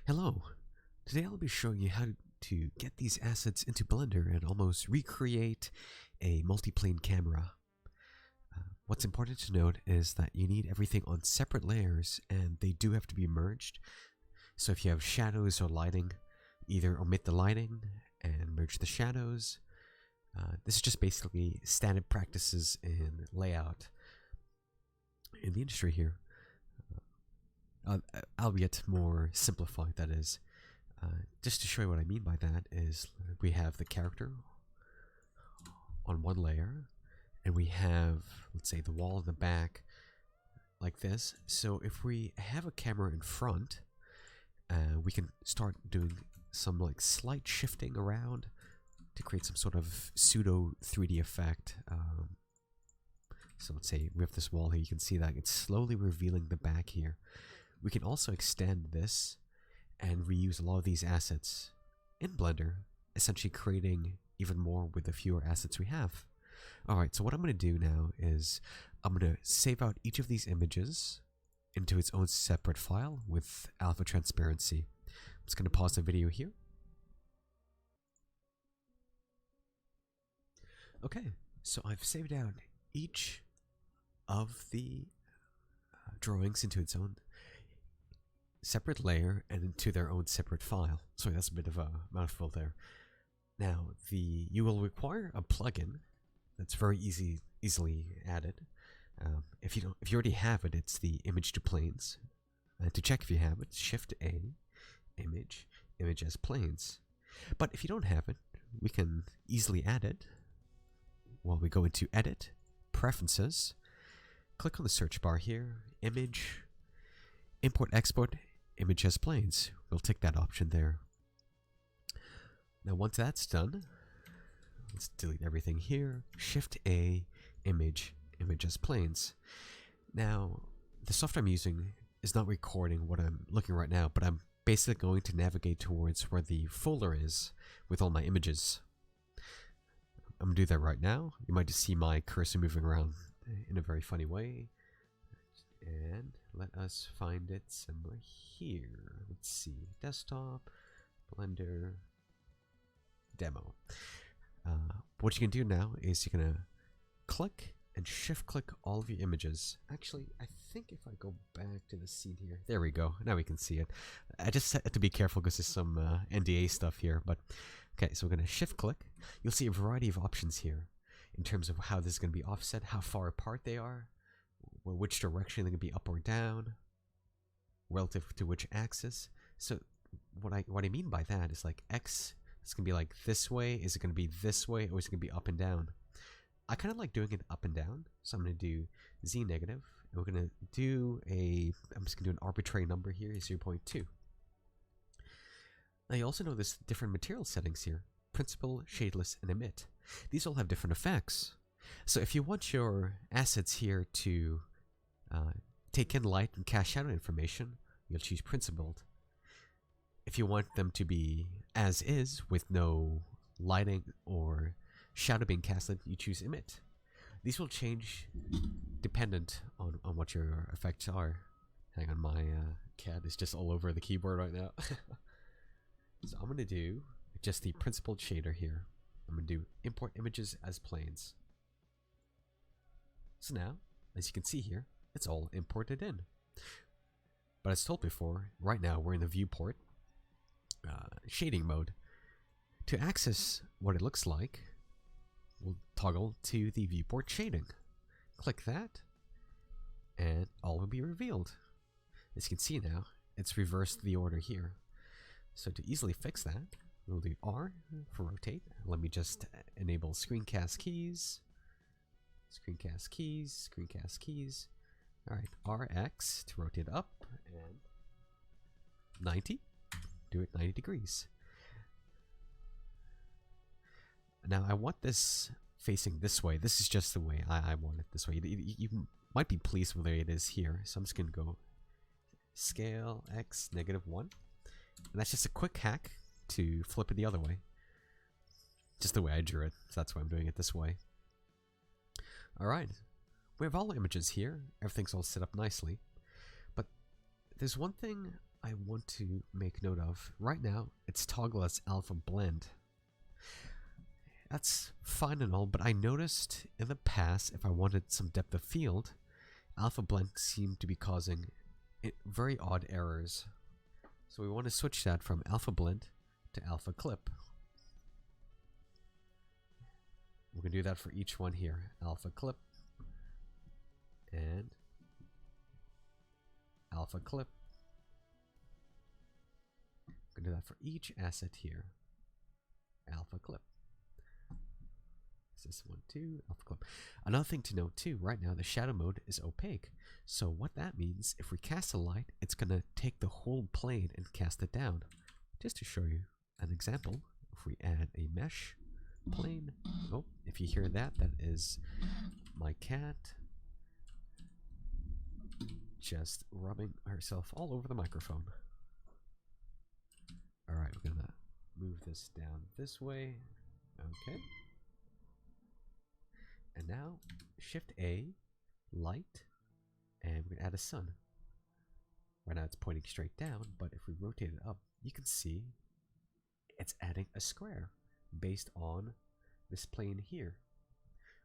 Hello! Today I'll be showing you how to get these assets into Blender and almost recreate a multi-plane camera. What's important to note is that you need everything on separate layers and they do have to be merged. So if you have shadows or lighting, either omit the lighting and merge the shadows. This is just basically standard practices in layout in the industry here. Albeit more simplified, that is. Just to show you what I mean by that is we have the character on one layer and we have, let's say, the wall in the back like this. So if we have a camera in front, we can start doing some like slight shifting around to create some sort of pseudo 3D effect. So let's say we have this wall here, you can see that it's slowly revealing the back here. We can also extend this and reuse a lot of these assets in Blender, essentially creating even more with the fewer assets we have. Alright, so what I'm going to do now is I'm going to save out each of these images into its own separate file with alpha transparency. I'm just going to pause the video here. Okay, so I've saved out each of the drawings into its own separate layer and into their own separate file. Sorry, that's a bit of a mouthful there. Now, you will require a plugin that's very easily added. If you already have it, it's the image to planes. To check if you have it, Shift A, image as planes. But if you don't have it, we can easily add it. Well, we go into Edit, Preferences, click on the search bar here, Image, Import Export, Image as planes. We'll tick that option there. Now once that's done, let's delete everything here. Shift A, image as planes. Now the software I'm using is not recording what I'm looking right now, but I'm basically going to navigate towards where the folder is with all my images. I'm going to do that right now. You might just see my cursor moving around in a very funny way. And let us find it somewhere here. Let's see. Desktop, Blender, Demo. What you can do now is you're going to click and shift click all of your images. Actually, I think if I go back to the scene here. There we go. Now we can see it. I just had to be careful because there's some NDA stuff here. But okay, so we're going to shift click. You'll see a variety of options here in terms of how this is going to be offset, how far apart they are, which direction they can be up or down, relative to which axis. So what I mean by that is like X is going to be like this way, is it going to be this way, or is it going to be up and down? I kind of like doing it up and down, so I'm going to do Z negative, and we're going to do I'm just going to do an arbitrary number here, 0.2. Now you also know there's different material settings here, principal, shadeless, and emit. These all have different effects. So if you want your assets here to take in light and cast shadow information, you'll choose principled. If you want them to be as is with no lighting or shadow being casted, you choose emit. These will change dependent on what your effects are. Hang on, my cat is just all over the keyboard right now. So I'm going to do just the principled shader here. I'm going to do import images as planes. So now, as you can see here, it's all imported in. But as told before, right now we're in the viewport shading mode. To access what it looks like, we'll toggle to the viewport shading. Click that, and all will be revealed. As you can see now, it's reversed the order here. So to easily fix that, we'll do R for rotate. Let me just enable screencast keys. Screencast keys, screencast keys. Alright, RX to rotate up, and 90. Do it 90 degrees. Now I want this facing this way. This is just the way I want it this way. You might be pleased with the way it is here. So I'm just going to go scale X -1. And that's just a quick hack to flip it the other way. Just the way I drew it. So that's why I'm doing it this way. Alright, we have all the images here, everything's all set up nicely, but there's one thing I want to make note of. Right now, it's toggle as alpha blend. That's fine and all, but I noticed in the past, if I wanted some depth of field, alpha blend seemed to be causing very odd errors. So we want to switch that from alpha blend to alpha clip. We're going to do that for each one here. Alpha clip and alpha clip. We're going to do that for each asset here. Alpha clip. This one too, alpha clip. Another thing to note too, right now the shadow mode is opaque. So what that means, if we cast a light, it's going to take the whole plane and cast it down. Just to show you an example, if we add a mesh plane, oh, if you hear that, that is my cat just rubbing herself all over the microphone. Alright, we're going to move this down this way. Okay. And now, Shift A, light, and we're going to add a sun. Right now it's pointing straight down, but if we rotate it up, you can see it's adding a square based on this plane here.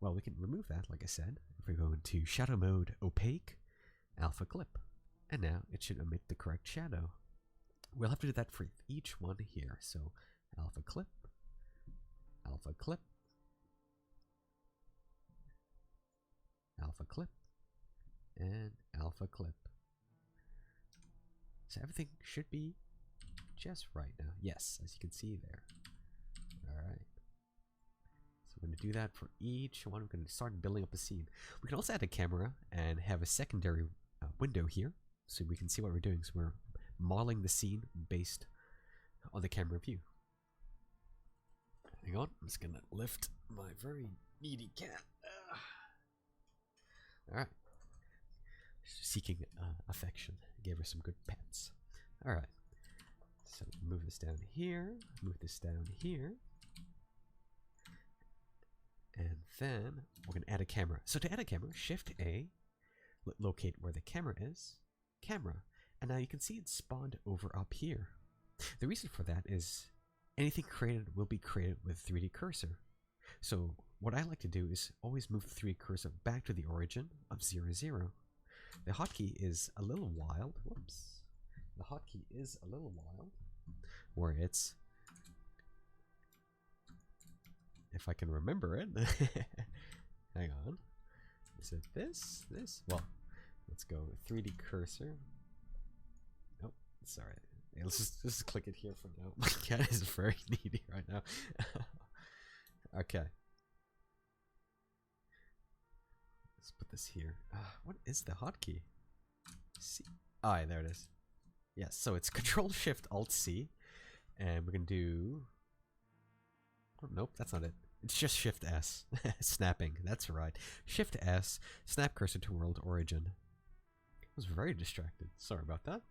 Well, we can remove that, like I said, if we go into shadow mode, opaque, alpha clip. And now it should emit the correct shadow. We'll have to do that for each one here. So, alpha clip, alpha clip, alpha clip, and alpha clip. So everything should be just right now. Yes, as you can see there. Alright. So we're going to do that for each one. We're going to start building up a scene. We can also add a camera and have a secondary window here so we can see what we're doing. So we're modeling the scene based on the camera view. Hang on, I'm just going to lift my very needy cat. Alright. Seeking affection. Gave her some good pets. Alright. So move this down here. Move this down here. And then we're going to add a camera. So to add a camera, Shift A. Locate where the camera is. Camera. And now you can see it's spawned over up here. The reason for that is anything created will be created with 3D cursor. So what I like to do is always move the 3D cursor back to the origin of 0, 0. The hotkey is a little wild. Whoops. The hotkey is a little wild. Where it's, if I can remember it. Hang on. Is it this? This? Well, let's go 3D cursor. Nope, sorry. Yeah, let's just click it here for now. My cat is very needy right now. Okay. Let's put this here. What is the hotkey? C. Ah, there it is. Yes, so it's Control Shift Alt C, and we're gonna do. Oh, nope, that's not it. It's just Shift S. Snapping. That's right. Shift S. Snap cursor to world origin. I was very distracted. Sorry about that.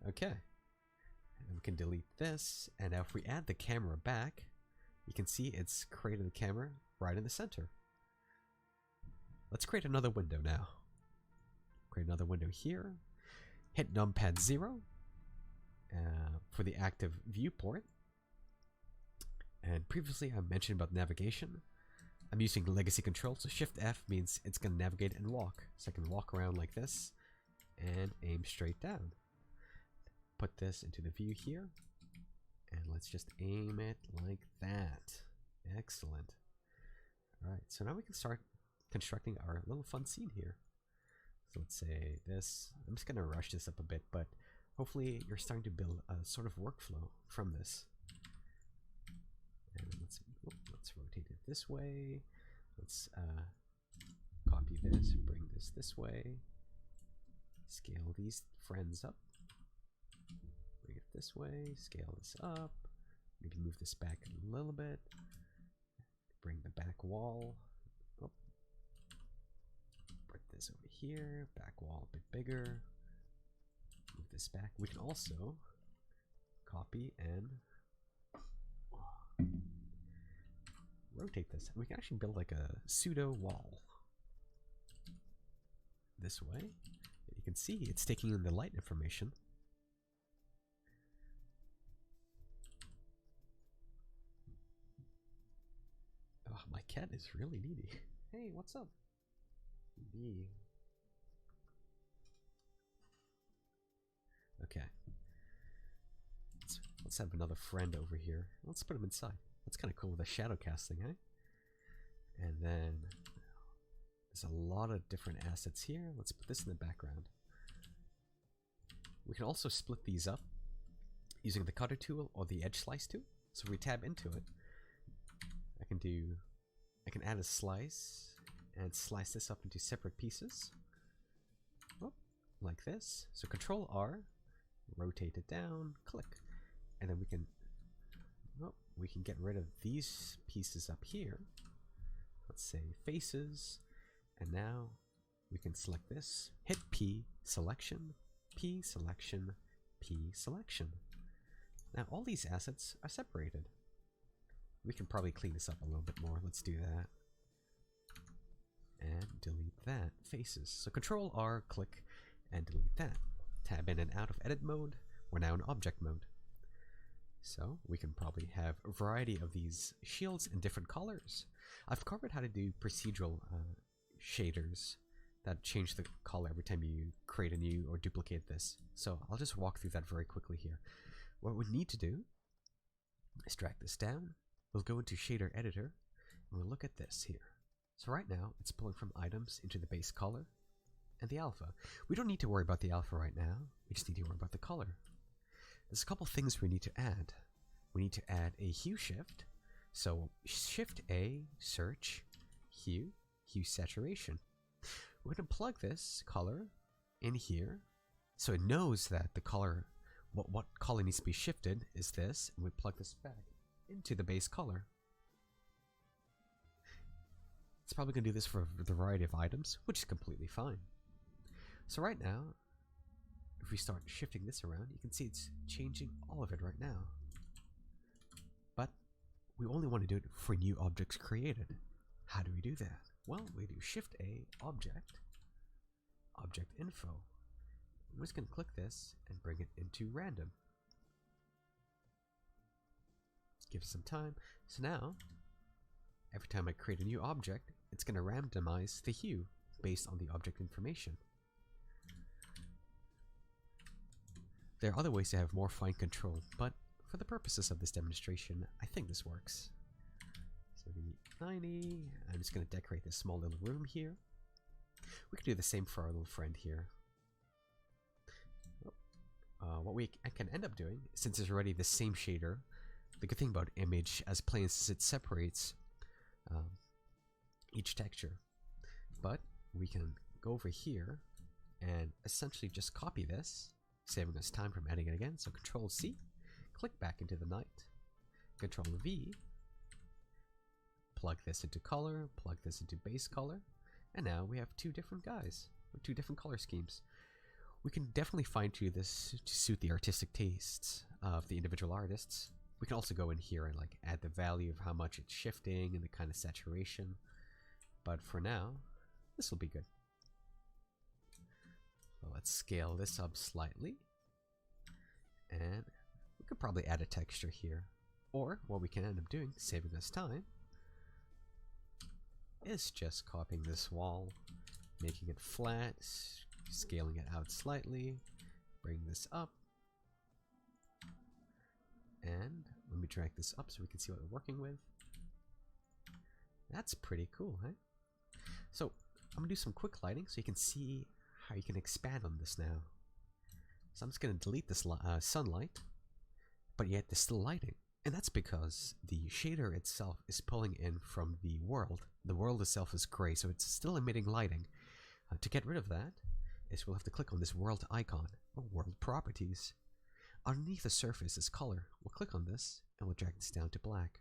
Okay. And we can delete this, and now if we add the camera back, you can see it's created the camera right in the center. Let's create another window now. Create another window here. Hit numpad 0 for the active viewport. And previously I mentioned about navigation. I'm using legacy control, so Shift F means it's going to navigate and walk. So I can walk around like this and aim straight down. Put this into the view here. And let's just aim it like that. Excellent. Alright, so now we can start constructing our little fun scene here. So let's say this. I'm just going to rush this up a bit, but hopefully you're starting to build a sort of workflow from this. And let's rotate it this way. Let's copy this, bring this way. Scale these friends up. Bring it this way, scale this up. Maybe move this back a little bit. Bring the back wall. Oh. Put this over here, back wall a bit bigger. Move this back. We can also copy and rotate this. We can actually build like a pseudo wall. This way. You can see it's taking in the light information Oh, my cat is really needy. Hey, what's up? B. Okay. Let's have another friend over here. Let's put him inside. That's kind of cool with the shadow casting, eh? And then there's a lot of different assets here. Let's put this in the background. We can also split these up using the cutter tool or the edge slice tool. So if we tab into it, I can add a slice and slice this up into separate pieces. Oh, like this. So Control R, rotate it down, click. And then we can get rid of these pieces up here. Let's say faces. And now we can select this, hit P, selection, P, selection, P, selection. Now all these assets are separated. We can probably clean this up a little bit more. Let's do that. And delete that. Faces. So Control R, click, and delete that. Tab in and out of edit mode. We're now in object mode. So we can probably have a variety of these shields in different colors. I've covered how to do procedural shaders that change the color every time you create a new or duplicate this. So I'll just walk through that very quickly here. What we need to do is drag this down. We'll go into shader editor and we'll look at this here. So right now it's pulling from items into the base color and the alpha. We don't need to worry about the alpha right now. We just need to worry about the color. There's a couple things we need to add. We need to add a hue shift. So Shift A, search, hue, hue saturation. We're going to plug this color in here so it knows that the color, what color needs to be shifted is this, and we plug this back into the base color. It's probably going to do this for a variety of items, which is completely fine. So right now, if we start shifting this around, you can see it's changing all of it right now. But we only want to do it for new objects created. How do we do that? Well, we do Shift A, object, object info. We're just going to click this and bring it into random. Give it some time. So now, every time I create a new object, it's going to randomize the hue based on the object information. There are other ways to have more fine control, but for the purposes of this demonstration, I think this works. So the 90, I'm just going to decorate this small little room here. We can do the same for our little friend here. What we can end up doing, since it's already the same shader, the good thing about image as planes is it separates each texture. But we can go over here and essentially just copy this, saving us time from adding it again. So Control C, click back into the night, Control V, plug this into color, plug this into base color, and now we have two different guys, or two different color schemes. We can definitely fine-tune this to suit the artistic tastes of the individual artists. We can also go in here and like add the value of how much it's shifting and the kind of saturation. But for now, this will be good. So let's scale this up slightly. And we could probably add a texture here. Or what we can end up doing, saving us time, is just copying this wall, making it flat, scaling it out slightly, bring this up, and let me drag this up so we can see what we're working with. That's pretty cool, huh? So I'm gonna do some quick lighting so you can see how you can expand on this now. So I'm just gonna delete this sunlight, but yet there's still lighting. And that's because the shader itself is pulling in from the world. The world itself is gray, so it's still emitting lighting. To get rid of that, is we'll have to click on this world icon, or world properties. Underneath the surface is color. We'll click on this, and we'll drag this down to black.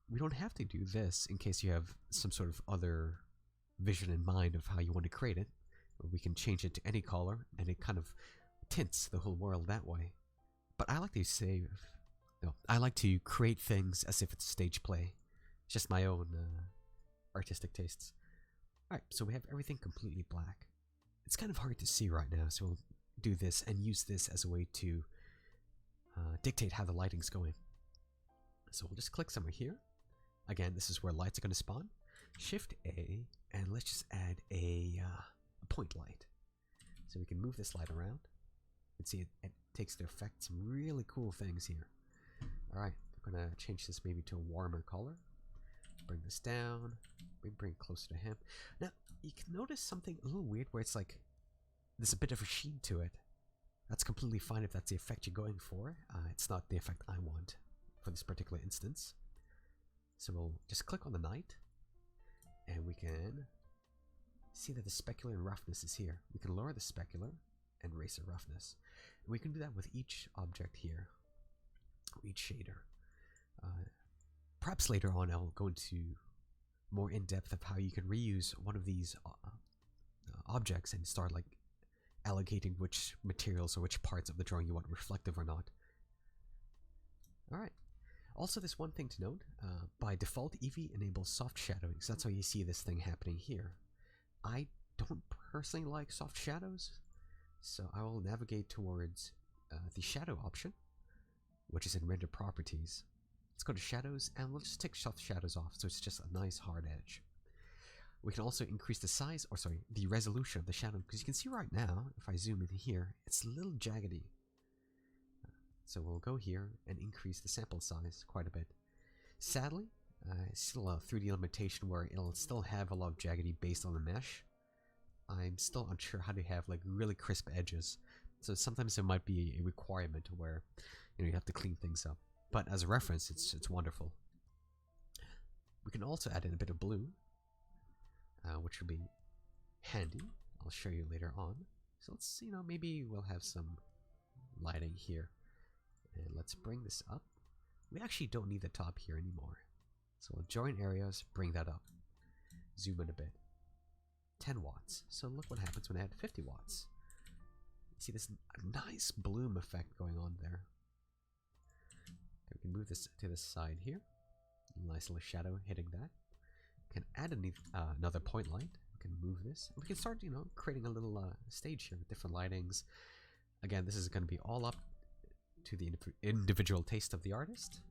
We don't have to do this in case you have some sort of other vision in mind of how you want to create it. We can change it to any color, and it kind of tints the whole world that way. But I like to I like to create things as if it's stage play. It's just my own artistic tastes. Alright, so we have everything completely black. It's kind of hard to see right now, so we'll do this and use this as a way to dictate how the lighting's going. So we'll just click somewhere here, Again, this is where lights are going to spawn. Shift A, and let's just add a point light. So we can move this light around. You can see it takes into effect some really cool things here. Alright, we're going to change this maybe to a warmer color. Bring this down. Bring it closer to him. Now, you can notice something a little weird where it's like there's a bit of a sheen to it. That's completely fine if that's the effect you're going for. It's not the effect I want for this particular instance. So we'll just click on the night, and we can see that the specular and roughness is here. We can lower the specular and raise the roughness. And we can do that with each object here, or each shader. Perhaps later on I'll go into more in depth of how you can reuse one of these objects and start like allocating which materials or which parts of the drawing you want reflective or not. Alright. Also, there's one thing to note. By default, Eevee enables soft shadowing, so that's how you see this thing happening here. I don't personally like soft shadows, so I will navigate towards the shadow option, which is in render properties. Let's go to shadows, and we'll just take soft shadows off, so it's just a nice hard edge. We can also increase the size, or sorry, the resolution of the shadow, because you can see right now, if I zoom in here, it's a little jaggedy. So we'll go here and increase the sample size quite a bit. Sadly, it's still a 3D limitation where it'll still have a lot of jaggedy based on the mesh. I'm still unsure how to have like really crisp edges, so sometimes there might be a requirement where you have to clean things up. But as a reference, it's wonderful. We can also add in a bit of blue, which will be handy. I'll show you later on. So let's, maybe we'll have some lighting here. And let's bring this up. We actually don't need the top here anymore. So we'll join areas, bring that up. Zoom in a bit. 10 watts. So look what happens when I add 50 watts. You see this nice bloom effect going on there. We can move this to the side here. Nice little shadow hitting that. We can add another point light. We can move this. We can start, creating a little stage here with different lightings. Again, this is going to be all up to the individual taste of the artist.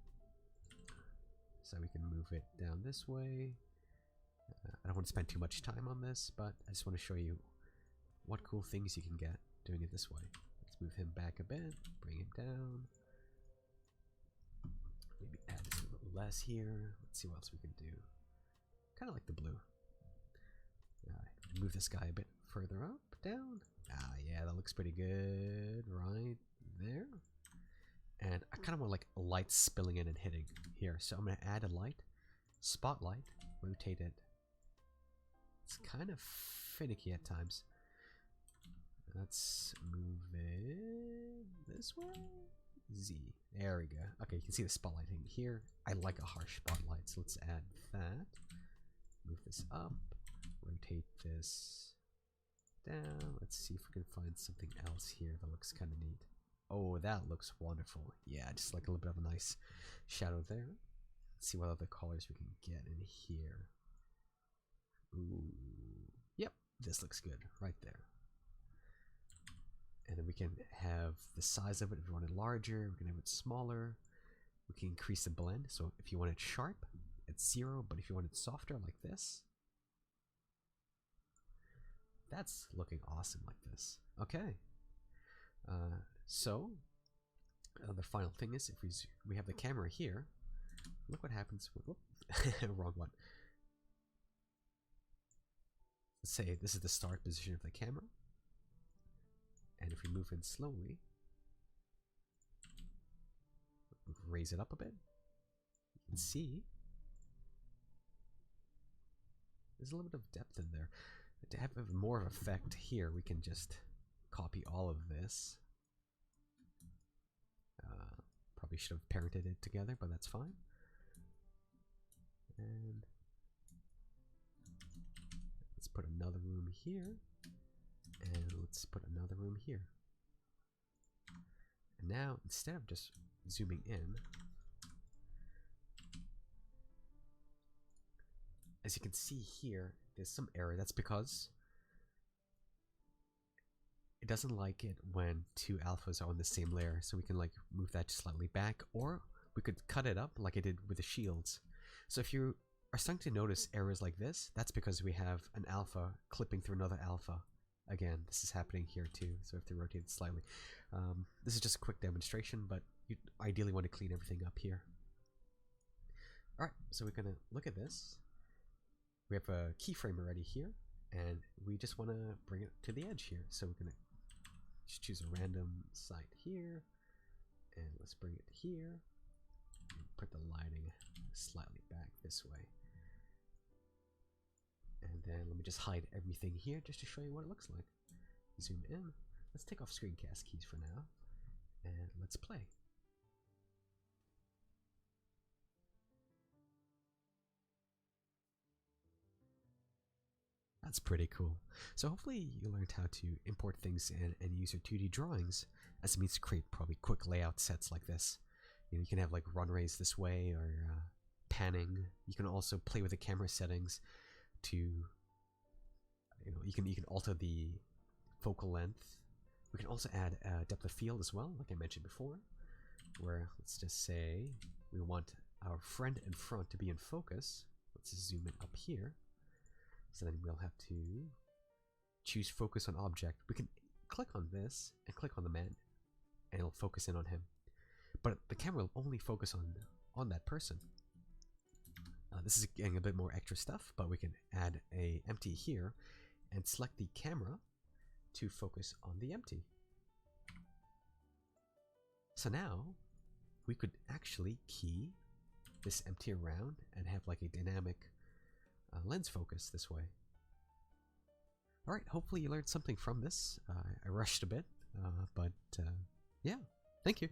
So we can move it down this way. I don't want to spend too much time on this, but I just want to show you what cool things you can get doing it this way. Let's move him back a bit, bring him down. Maybe add a little less here. Let's see what else we can do. Kind of like the blue. Move this guy a bit further up, down. Yeah, that looks pretty good right there. And I kind of want like light spilling in and hitting here. So I'm going to add a light, spotlight, rotate it. It's kind of finicky at times. Let's move it this way. Z. There we go. Okay, you can see the spotlight in here. I like a harsh spotlight, so let's add that. Move this up. Rotate this down. Let's see if we can find something else here that looks kind of neat. Oh, that looks wonderful. Yeah, just like a little bit of a nice shadow there. Let's see what other colors we can get in here. Ooh. Yep, this looks good right there. And then we can have the size of it. If you want it larger, we can have it smaller. We can increase the blend. So if you want it sharp, it's 0. But if you want it softer like this, that's looking awesome like this. Okay. So the final thing is, if we have the camera here, look what happens with, whoop, wrong one. Let's say this is the start position of the camera, and if we move in slowly, raise it up a bit, you can see there's a little bit of depth in there. To have more of effect here, we can just copy all of this. Probably should have parented it together, but that's fine. And let's put another room here, and let's put another room here. And now, instead of just zooming in, as you can see here, there's some error. That's because it doesn't like it when two alphas are on the same layer, so we can like move that slightly back, or we could cut it up like I did with the shields. So if you are starting to notice errors like this, that's because we have an alpha clipping through another alpha. Again, this is happening here too, so we have to rotate it slightly. This is just a quick demonstration, but you ideally want to clean everything up here. Alright, so we're going to look at this. We have a keyframe already here, and we just want to bring it to the edge here. So we're going to just choose a random site here, and let's bring it here. Put the lighting slightly back this way. And then let me just hide everything here just to show you what it looks like. Zoom in. Let's take off screencast keys for now, and let's play. That's pretty cool. So hopefully you learned how to import things and use your 2D drawings as a means to create probably quick layout sets like this. You know, you can have like runways this way, or panning. You can also play with the camera settings to, you know, you can alter the focal length. We can also add depth of field as well, like I mentioned before, where let's just say we want our friend in front to be in focus. Let's zoom in up here. So then we'll have to choose focus on object. We can click on this and click on the man, and it'll focus in on him. But the camera will only focus on that person. This is getting a bit more extra stuff, but we can add a empty here and select the camera to focus on the empty. So now we could actually key this empty around and have like a dynamic lens focus this way. Alright, hopefully you learned something from this. I rushed a bit, but yeah, thank you.